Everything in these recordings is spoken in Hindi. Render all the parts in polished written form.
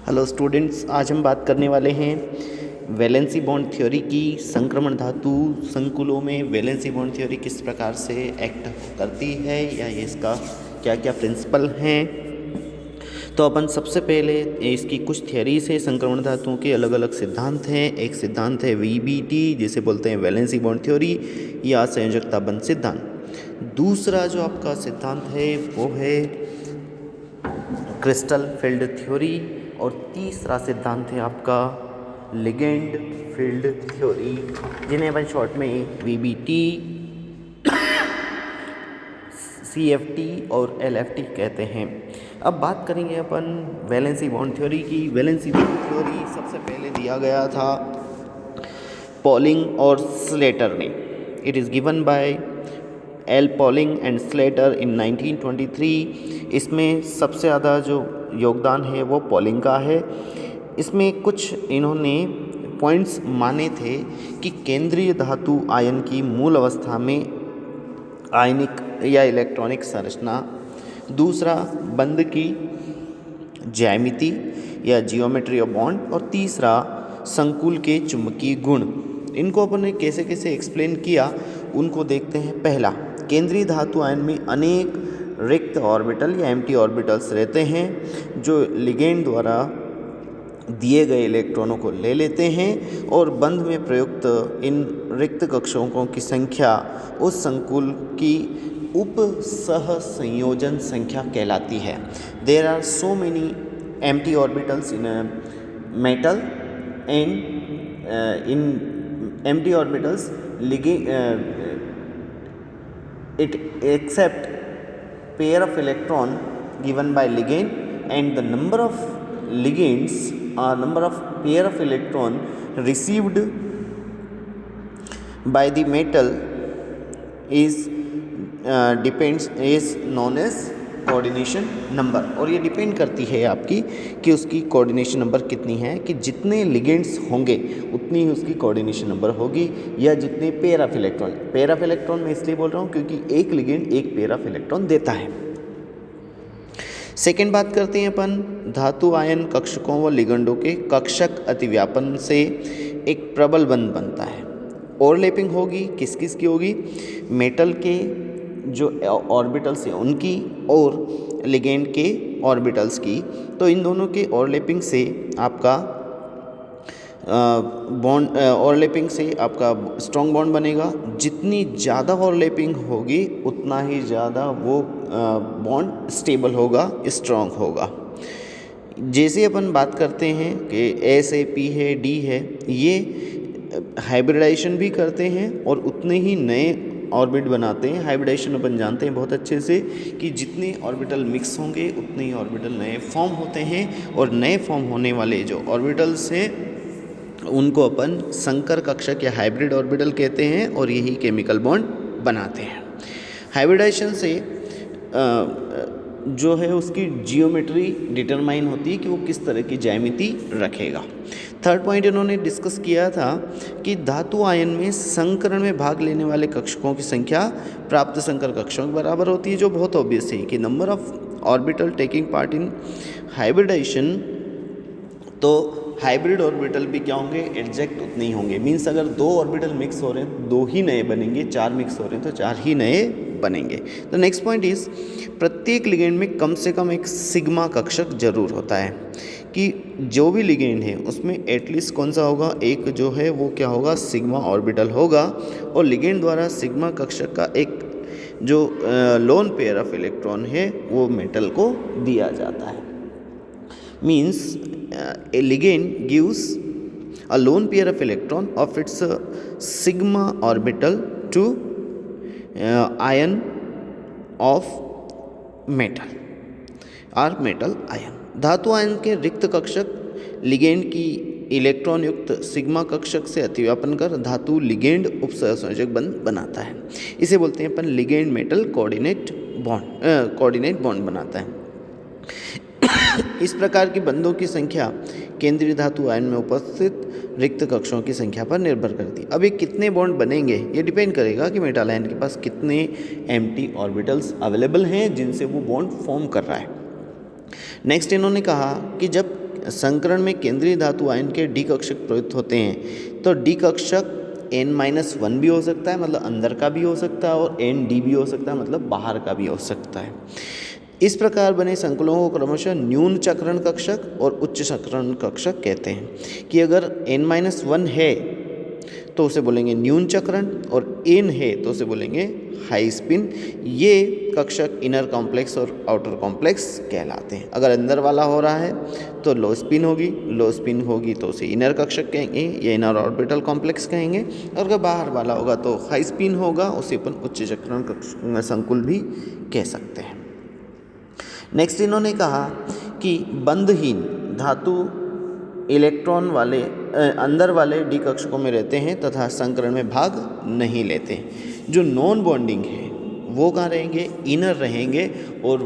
हेलो स्टूडेंट्स, आज हम बात करने वाले हैं वैलेंसी बॉन्ड थ्योरी की। संक्रमण धातु संकुलों में वैलेंसी बॉन्ड थ्योरी किस प्रकार से एक्ट करती है या इसका क्या क्या प्रिंसिपल हैं। तो अपन सबसे पहले इसकी कुछ थ्योरीज है। संक्रमण धातुओं के अलग अलग सिद्धांत हैं। एक सिद्धांत है VBT जिसे बोलते हैं वैलेंसी बॉन्ड थ्योरी या संयोजकता बंध सिद्धांत। दूसरा जो आपका सिद्धांत है वो है क्रिस्टल फील्ड थ्योरी और तीसरा सिद्धांत है आपका लिगेंड फील्ड थ्योरी जिन्हें अपन शॉर्ट में VBT, CFT और LFT कहते हैं। अब बात करेंगे अपन वैलेंसी बॉन्ड थ्योरी की। वैलेंसी बॉन्ड थ्योरी सबसे पहले दिया गया था पॉलिंग और स्लेटर ने। It is given by L. Pauling and Slater in 1923। इसमें सबसे ज़्यादा जो योगदान है वो पॉलिंग का है। इसमें कुछ इन्होंने पॉइंट्स माने थे कि केंद्रीय धातु आयन की मूल अवस्था में आयनिक या इलेक्ट्रॉनिक संरचना, दूसरा बंध की ज्यामिति या जियोमेट्री ऑफ बॉन्ड और तीसरा संकुल के चुंबकीय गुण। इनको अपन ने कैसे कैसे एक्सप्लेन किया उनको देखते हैं। पहला, केंद्रीय धातु आयन में अनेक रिक्त ऑर्बिटल या एम्प्टी ऑर्बिटल्स रहते हैं जो लिगेंड द्वारा दिए गए इलेक्ट्रॉनों को ले लेते हैं और बंध में प्रयुक्त इन रिक्त कक्षों की संख्या उस संकुल की उप सह संयोजन संख्या कहलाती है। There are so many empty orbitals in metal and in empty orbitals it accept pair of electron given by ligand, and the number of ligands or number of pair of electron received by the metal is known as coordination number. और ये डिपेंड करती है आपकी कि उसकी कोऑर्डिनेशन नंबर कितनी है, कि जितने लिगेंड्स होंगे उतनी ही उसकी कोऑर्डिनेशन नंबर होगी या जितने pair of electron. Pair of electron मैं इसलिए बोल रहा हूँ क्योंकि एक लिगेंड एक पेयर ऑफ इलेक्ट्रॉन देता है। सेकेंड बात करते हैं अपन धातु आयन कक्षकों व लिगेंडों के कक्षक अतिव्यापन से एक प्रबल बंध बनता है। ओवरलैपिंग होगी, किस किस की होगी? मेटल के जो ऑर्बिटल्स हैं उनकी और लिगेंड के ऑर्बिटल्स की। तो इन दोनों के ओवरलैपिंग से आपका बॉन्ड ओवरलैपिंग से आपका स्ट्रॉन्ग बॉन्ड बनेगा। जितनी ज़्यादा ओवरलैपिंग होगी उतना ही ज़्यादा वो बॉन्ड स्टेबल होगा, स्ट्रॉन्ग होगा। जैसे अपन बात करते हैं कि SAP है, D है, ये हाइब्रिडाइजेशन भी करते हैं और उतने ही नए ऑर्बिट बनाते हैं। हाइब्रिडाइजेशन अपन जानते हैं बहुत अच्छे से कि जितने ऑर्बिटल मिक्स होंगे उतने ही ऑर्बिटल नए फॉर्म होते हैं और नए फॉर्म होने वाले जो ऑर्बिटल्स हैं उनको अपन संकर कक्षक या हाइब्रिड ऑर्बिटल कहते हैं और यही केमिकल बॉन्ड बनाते हैं। हाइब्रिडाइजेशन से जो है उसकी जियोमेट्री डिटरमाइन होती है कि वो किस तरह की ज्यामिति रखेगा। थर्ड पॉइंट इन्होंने डिस्कस किया था कि धातु आयन में संकरण में भाग लेने वाले कक्षकों की संख्या प्राप्त संकर कक्षकों के बराबर होती है, जो बहुत ऑब्वियस है कि number of orbital taking part in hybridisation. तो हाइब्रिड ऑर्बिटल भी क्या होंगे? एग्जैक्ट उतने ही होंगे। मीन्स अगर 2 ऑर्बिटल मिक्स हो रहे हैं तो 2 ही नए बनेंगे, 4 मिक्स हो रहे हैं तो 4 ही नए बनेंगे। तो नेक्स्ट पॉइंट इज प्रत्येक लिगेंड में कम से कम एक सिग्मा कक्षक जरूर होता है, कि जो भी लिगेंड है उसमें एटलीस्ट कौन सा होगा? एक जो है वो क्या होगा? सिग्मा ऑर्बिटल होगा। और लिगेंड द्वारा सिग्मा कक्षक का एक जो लोन पेयर ऑफ इलेक्ट्रॉन है वो मेटल को दिया जाता है। Means a ligand gives a lone pair of electron of its sigma orbital to ion of metal or metal ion। धातु आयन के रिक्त कक्षक लिगेंड की इलेक्ट्रॉन युक्त सिग्मा कक्षक से अतिव्यापन कर धातु लिगेंड उपसहसंयोजक बंध बनाता है। इसे बोलते हैं अपन लिगेंड मेटल कोऑर्डिनेट बॉन्ड बनाता है। इस प्रकार की बंधों की संख्या केंद्रीय धातु आयन में उपस्थित रिक्त कक्षों की संख्या पर निर्भर करती है। अब ये कितने बॉन्ड बनेंगे ये डिपेंड करेगा कि मेटल आयन के पास कितने एम्प्टी ऑर्बिटल्स अवेलेबल हैं जिनसे वो बॉन्ड फॉर्म कर रहा है। नेक्स्ट इन्होंने कहा कि जब संकरण में केंद्रीय धातु आयन के डी कक्षक प्रयुक्त होते हैं, तो डी कक्षक N-1 भी हो सकता है, मतलब अंदर का भी हो सकता है, और ND भी हो सकता है, मतलब बाहर का भी हो सकता है। इस प्रकार बने संकुलों को क्रमशः न्यून चक्रण कक्षक और उच्च चक्रण कक्षक कहते हैं। कि अगर N-1 है तो उसे बोलेंगे न्यून चक्रण, और N है तो उसे बोलेंगे हाई स्पिन। ये कक्षक इनर कॉम्प्लेक्स और आउटर कॉम्प्लेक्स कहलाते हैं। अगर अंदर वाला हो रहा है तो लो स्पिन होगी, लो स्पिन होगी तो उसे इनर कक्षक कहेंगे या इनर ऑर्बिटल कॉम्प्लेक्स कहेंगे, और अगर बाहर वाला होगा तो हाई स्पिन होगा, उसे अपन उच्च चक्रण संकुल भी कह सकते हैं। नेक्स्ट इन्होंने कहा कि बंधहीन धातु इलेक्ट्रॉन वाले अंदर वाले डी कक्षकों में रहते हैं तथा संकरण में भाग नहीं लेते। जो नॉन बॉन्डिंग है वो कहाँ रहेंगे, इनर रहेंगे, और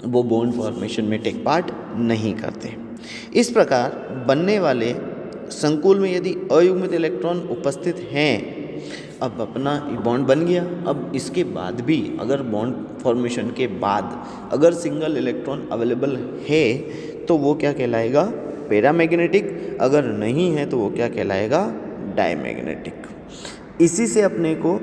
वो बॉन्ड फॉर्मेशन में टेक पार्ट नहीं करते। इस प्रकार बनने वाले संकुल में यदि अयुग्मित इलेक्ट्रॉन उपस्थित हैं, अब अपना बॉन्ड बन गया, अब इसके बाद भी अगर बॉन्ड फॉर्मेशन के बाद अगर सिंगल इलेक्ट्रॉन अवेलेबल है तो वो क्या कहलाएगा, पैरामैग्नेटिक। अगर नहीं है तो वो क्या कहलाएगा, डायमैग्नेटिक। इसी से अपने को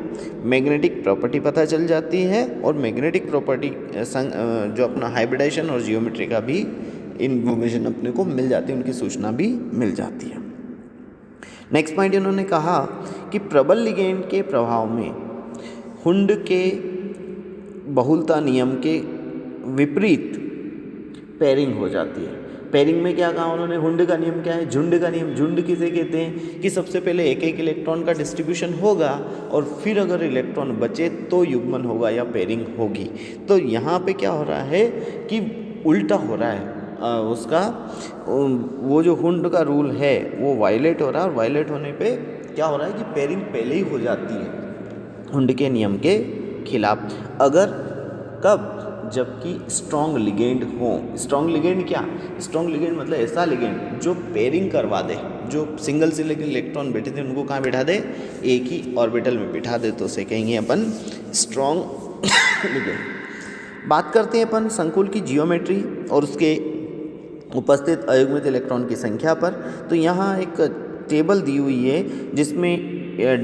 मैग्नेटिक प्रॉपर्टी पता चल जाती है, और मैग्नेटिक प्रॉपर्टी जो अपना हाइब्रिडाइजेशन और जियोमेट्री का भी इन्फॉर्मेशन अपने को मिल जाती है, उनकी सूचना भी मिल जाती है। नेक्स्ट पॉइंट इन्होंने कहा कि प्रबल लिगेंड के प्रभाव में हुंड के बहुलता नियम के विपरीत पेयरिंग हो जाती है। पेयरिंग में क्या कहा उन्होंने, हुंड का नियम क्या है, झुंड का नियम। झुंड किसे कहते हैं कि सबसे पहले एक एक इलेक्ट्रॉन का डिस्ट्रीब्यूशन होगा, और फिर अगर इलेक्ट्रॉन बचे तो युग्मन होगा या पेयरिंग होगी। तो यहाँ पे क्या हो रहा है कि उल्टा हो रहा है, उसका वो जो हुंड का रूल है वो वायलेट हो रहा है, और वायलेट होने पे क्या हो रहा है कि पेयरिंग पहले ही हो जाती है हुंड के नियम के खिलाफ। अगर कब, जबकि स्ट्रॉन्ग लिगेंड हो। स्ट्रॉन्ग लिगेंड क्या, स्ट्रॉन्ग लिगेंड मतलब ऐसा लिगेंड जो पेयरिंग करवा दे, जो सिंगल सिंगल इलेक्ट्रॉन बैठे थे उनको कहाँ बिठा दे, एक ही ऑर्बिटल में बिठा दे, तो उसे कहेंगे अपन स्ट्रॉन्ग लिगेंड। बात करते हैं अपन संकुल की जियोमेट्री और उसके उपस्थित अयुग्मित इलेक्ट्रॉन की संख्या पर। तो यहाँ एक टेबल दी हुई है जिसमें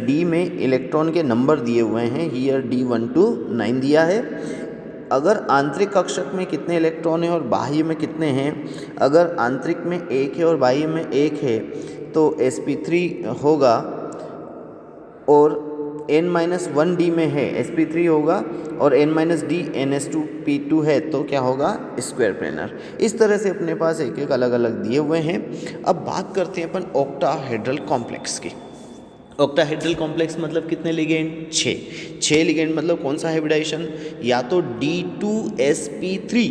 डी में इलेक्ट्रॉन के नंबर दिए हुए हैं। हियर D1 to 9 दिया है। अगर आंतरिक कक्षक में कितने इलेक्ट्रॉन हैं और बाह्य में कितने हैं, अगर आंतरिक में 1 है और बाह्य में 1 है तो sp3 होगा, और n-1 d में है sp3 होगा, और n-d ns2p2 है तो क्या होगा, स्क्वायर प्लेनर। इस तरह से अपने पास एक एक अलग अलग दिए हुए हैं। अब बात करते हैं अपन ऑक्टाहेड्रल कॉम्प्लेक्स की। ऑक्टाहेड्रल कॉम्प्लेक्स मतलब कितने लिगेंड, 6 लिगेंड। मतलब कौन सा हाइब्रिडाइजेशन, या तो D2sp3,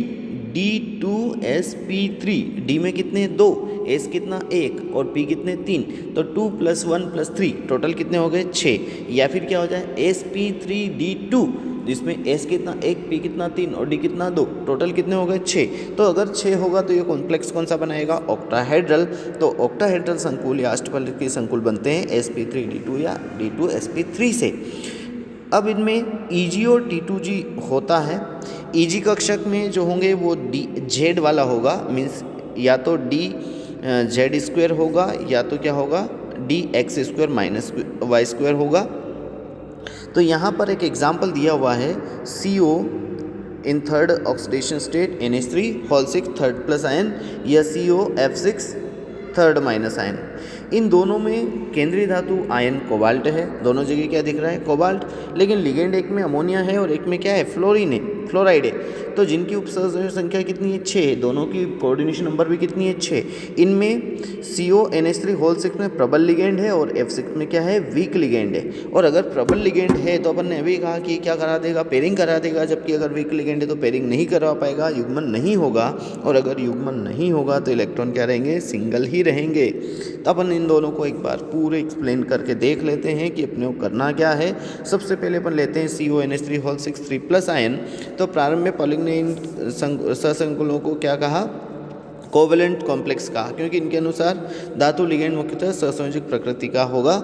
D2sp3, D में कितने 2, S कितना 1 और P कितने 3, तो 2 + 1 + 3 टोटल कितने हो गए 6। या फिर क्या हो जाए sp3d2, जिसमें S कितना 1, P कितना 3 और D कितना 2, टोटल कितने हो गए 6। तो अगर 6 होगा तो ये कॉम्प्लेक्स कौन सा बनाएगा, ऑक्टाहेड्रल। तो ऑक्टाहेड्रल संकुल या अष्टफल के संकुल बनते हैं sp3d2 या D2sp3 से। अब इनमें Eg और T2g होता है। Eg कक्षक में जो होंगे वो Z वाला होगा, मीन्स या तो DZ² होगा, या तो क्या होगा DX² - Y² होगा। तो यहाँ पर एक एग्जाम्पल दिया हुआ है, CO in third oxidation state NH3 third plus ion, या COF6 थर्ड माइनस आयन। इन दोनों में केंद्रीय धातु आयन कोबाल्ट है, दोनों जगह क्या दिख रहा है, कोबाल्ट। लेकिन लिगेंड एक में अमोनिया है और एक में क्या है, फ्लोराइड है। तो जिनकी उपसर्जन संख्या कितनी है, 6। दोनों की कोऑर्डिनेशन नंबर भी कितनी है, 6। इनमें CONH3 में प्रबल लिगेंड है और F6 में क्या है, वीक लिगेंड है। और अगर प्रबल लिगेंड है तो अपन ने अभी कहा कि क्या करा देगा, पेयरिंग करा देगा, जबकि अगर वीक लिगेंड है तो पेयरिंग नहीं करवा पाएगा, युग्मन नहीं होगा। और अगर युग्मन नहीं होगा तो इलेक्ट्रॉन क्या रहेंगे, सिंगल ही रहेंगे। तो अपन इन दोनों को एक बार पूरे एक्सप्लेन करके देख लेते हैं कि अपने को करना क्या है। सबसे पहले अपन लेते हैं CONH3 3+ आयन। तो प्रारंभ में पॉलिंग ने इन सहसंकुलों को क्या कहा, कोवेलेंट कॉम्प्लेक्स कहा, क्योंकि इनके अनुसार धातु लिगेंड मुख्यतः सहसंयोजक प्रकृति का होगा।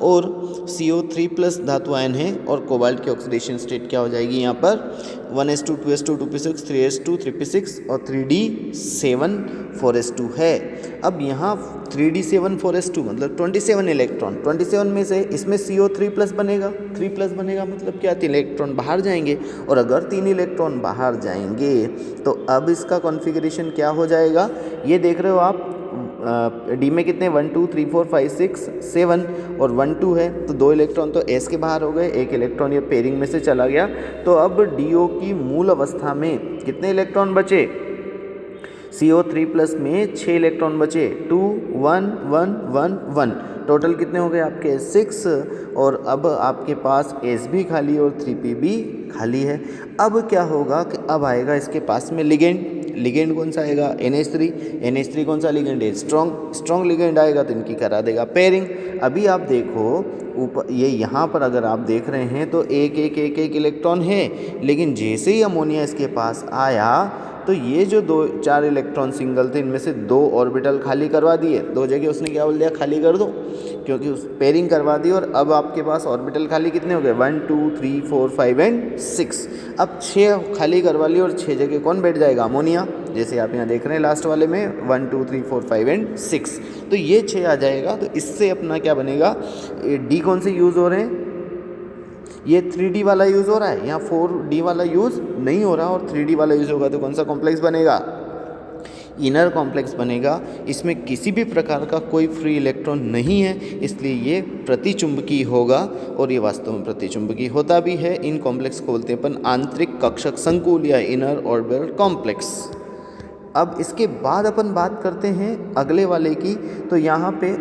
और CO3+ धातु आयन है और कोबाल्ट की ऑक्सीडेशन स्टेट क्या हो जाएगी यहाँ पर, 1s2 2s2 2p6 3s2 3p6 और 3d7 4s2 है। अब यहाँ 3d7 4s2 मतलब 27 इलेक्ट्रॉन, 27 में से इसमें CO3 प्लस बनेगा, 3 प्लस बनेगा मतलब क्या, 3 इलेक्ट्रॉन बाहर जाएंगे। और अगर 3 इलेक्ट्रॉन बाहर जाएंगे तो अब इसका कॉन्फ़िगरेशन क्या हो जाएगा, ये देख रहे हो आप। डी में कितने 1 2 3 4 5 6 7 और 1 2 है, तो 2 इलेक्ट्रॉन तो एस के बाहर हो गए, 1 इलेक्ट्रॉन ये पेयरिंग में से चला गया। तो अब डीओ की मूल अवस्था में कितने इलेक्ट्रॉन बचे, CO3 प्लस में 6 इलेक्ट्रॉन बचे, 2 1 1 1 1, टोटल कितने हो गए आपके 6। और अब आपके पास एस भी खाली और 3p भी खाली है। अब क्या होगा कि अब आएगा इसके पास में लिगेंड, लिगेंड कौन सा आएगा NH3, NH3 कौन सा लिगेंड है, स्ट्रॉन्ग लिगेंड आएगा तो इनकी करा देगा पेयरिंग। अभी आप देखो ऊपर ये यहाँ पर अगर आप देख रहे हैं तो एक इलेक्ट्रॉन है, लेकिन जैसे ही अमोनिया इसके पास आया तो ये जो 4 इलेक्ट्रॉन सिंगल थे इनमें से 2 ऑर्बिटल खाली करवा दिए, 2 जगह उसने क्या बोल दिया खाली कर दो, क्योंकि उस पेयरिंग करवा दी। और अब आपके पास ऑर्बिटल खाली कितने हो गए 1 2 3 4 5 एंड 6। अब 6 खाली करवा ली और 6 जगह कौन बैठ जाएगा, अमोनिया, जैसे आप यहाँ देख रहे हैं लास्ट वाले में 1 2 3 4 5 एंड 6, तो ये 6 आ जाएगा। तो इससे अपना क्या बनेगा, डी कौन से यूज़ हो रहे हैं, ये 3D वाला यूज़ हो रहा है, यहाँ 4D वाला यूज़ नहीं हो रहा। और 3D वाला यूज़ होगा तो कौन सा कॉम्प्लेक्स बनेगा, इनर कॉम्प्लेक्स बनेगा। इसमें किसी भी प्रकार का कोई फ्री इलेक्ट्रॉन नहीं है, इसलिए ये प्रतिचुंबकीय होगा। और ये वास्तव में प्रतिचुंबकीय होता भी है। इन कॉम्प्लेक्स को बोलते हैं अपन आंतरिक कक्षक संकुल या इनर ऑर्बिटल कॉम्प्लेक्स। अब इसके बाद अपन बात करते हैं अगले वाले की, तो यहाँ पे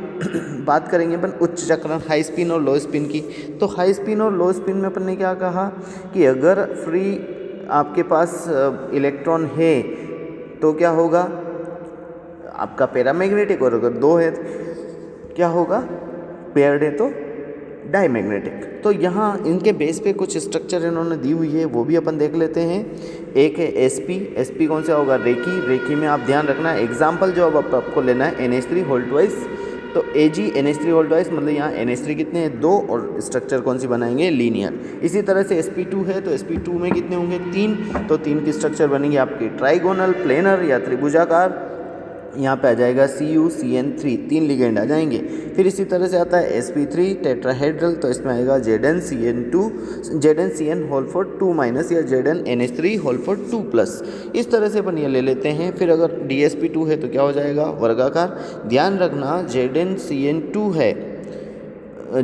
बात करेंगे अपन उच्च चक्रण हाई स्पिन और लो स्पिन की। तो हाई स्पिन और लो स्पिन में अपन ने क्या कहा कि अगर फ्री आपके पास इलेक्ट्रॉन है तो क्या होगा आपका पैरामैग्नेटिक, और अगर 2 है क्या होगा पेयर्ड है तो डाईमैग्नेटिक। तो यहाँ इनके बेस पे कुछ स्ट्रक्चर इन्होंने दी हुई है, वो भी अपन देख लेते हैं। एक है SP कौन सा होगा, रेखी में आप ध्यान रखना है। एग्जाम्पल जो अब आपको लेना है NH3 होल ट्वाइस, तो Ag NH3 होल ट्वाइस मतलब यहाँ NH3 कितने हैं 2, और स्ट्रक्चर कौन सी बनाएंगे लीनियर। इसी तरह से sp2 है तो sp2 में कितने होंगे 3, तो 3 की स्ट्रक्चर बनेगी आपकी ट्राइगोनल, प्लेनर या त्रिभुजाकार। यहाँ पे आ जाएगा CuCN3, 3 लिगेंड आ जाएंगे। फिर इसी तरह से आता है sp3 टेट्राहेड्रल, तो इसमें आएगा ZnCN होल फॉर 2 माइनस या ZnNH3 होल फॉर 2 प्लस। इस तरह से अपन ये ले लेते हैं। फिर अगर DsP2 है तो क्या हो जाएगा वर्गाकार। ध्यान रखना ZnCN2 है,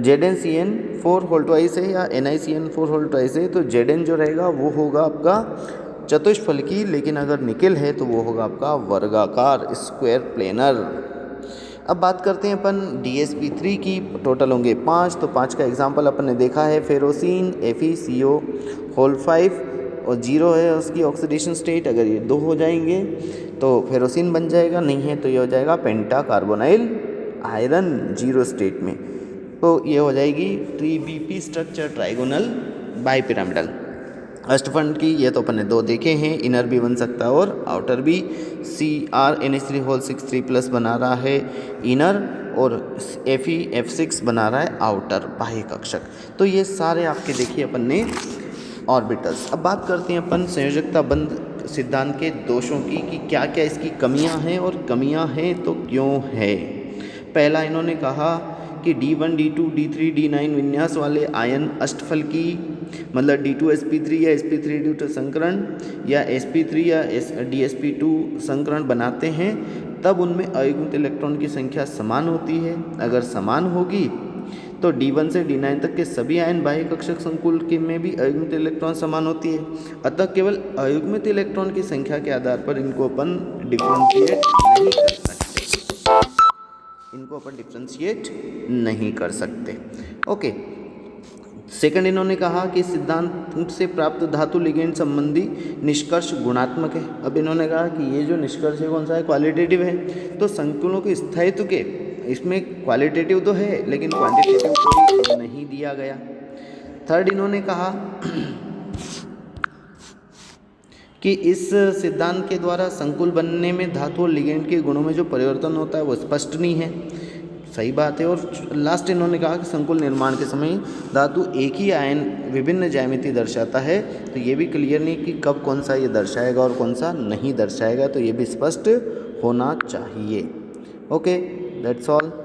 ZnCN4 होल ट्वाइस है या NiCN4 होल ट्वाइस है, तो Zn जो रहेगा वो होगा आपका चतुष्फलकी, लेकिन अगर निकेल है तो वो होगा आपका वर्गाकार स्क्वायर प्लेनर। अब बात करते हैं अपन DsP3 की, टोटल होंगे 5, तो 5 का एग्जांपल अपन ने देखा है फेरोसिन FeCO होल 5 और 0 है उसकी ऑक्सीडेशन स्टेट। अगर ये 2 हो जाएंगे तो फेरोसिन बन जाएगा, नहीं है तो ये हो जाएगा पेंटा कार्बोनाइल आयरन 0 स्टेट में। तो ये हो जाएगी 3BP स्ट्रक्चर ट्राइगोनल बाईपिरामिडल। अष्टफंड की ये तो अपन ने 2 देखे हैं, इनर भी बन सकता है और आउटर भी। CrNH3 होल 6 3 प्लस बना रहा है इनर, और Fe F6 बना रहा है आउटर बाह्य कक्षक। तो ये सारे आपके देखिए अपन ने ऑर्बिटल्स। अब बात करते हैं अपन संयोजकता बंध सिद्धांत के दोषों की कि क्या क्या इसकी कमियां हैं, और कमियां हैं तो क्यों है। पहला इन्होंने कहा कि D1 D2 D3 D9 विन्यास वाले आयन अष्टफलकी मतलब D2sp3 या sp3D2 संकरण या sp3 या DsP2 संकरण बनाते हैं, तब उनमें अयुग्मित इलेक्ट्रॉन की संख्या समान होती है। अगर समान होगी तो D1 से D9 तक के सभी आयन बाह्य कक्षक संकुल के में भी अयुग्मित इलेक्ट्रॉन समान होती है। अतः केवल अयुग्मित इलेक्ट्रॉन की संख्या के आधार पर इनको अपन डिफ्रेंशिएट नहीं कर सकते। ओके, सेकंड इन्होंने कहा कि सिद्धांत से प्राप्त धातु लिगेंड संबंधी निष्कर्ष गुणात्मक है। अब इन्होंने कहा कि ये जो निष्कर्ष है कौन सा है, क्वालिटेटिव है। तो संकुलों के स्थायित्व के इसमें क्वालिटेटिव तो है लेकिन क्वांटिटेटिव कोई नहीं दिया गया। थर्ड इन्होंने कहा कि इस सिद्धांत के द्वारा संकुल बनने में धातु और लिगेंड के गुणों में जो परिवर्तन होता है वो स्पष्ट नहीं है। सही बात है। और लास्ट इन्होंने कहा कि संकुल निर्माण के समय धातु एक ही आयन विभिन्न ज्यामिति दर्शाता है, तो ये भी क्लियर नहीं कि कब कौन सा ये दर्शाएगा और कौन सा नहीं दर्शाएगा, तो ये भी स्पष्ट होना चाहिए। Okay, that's all.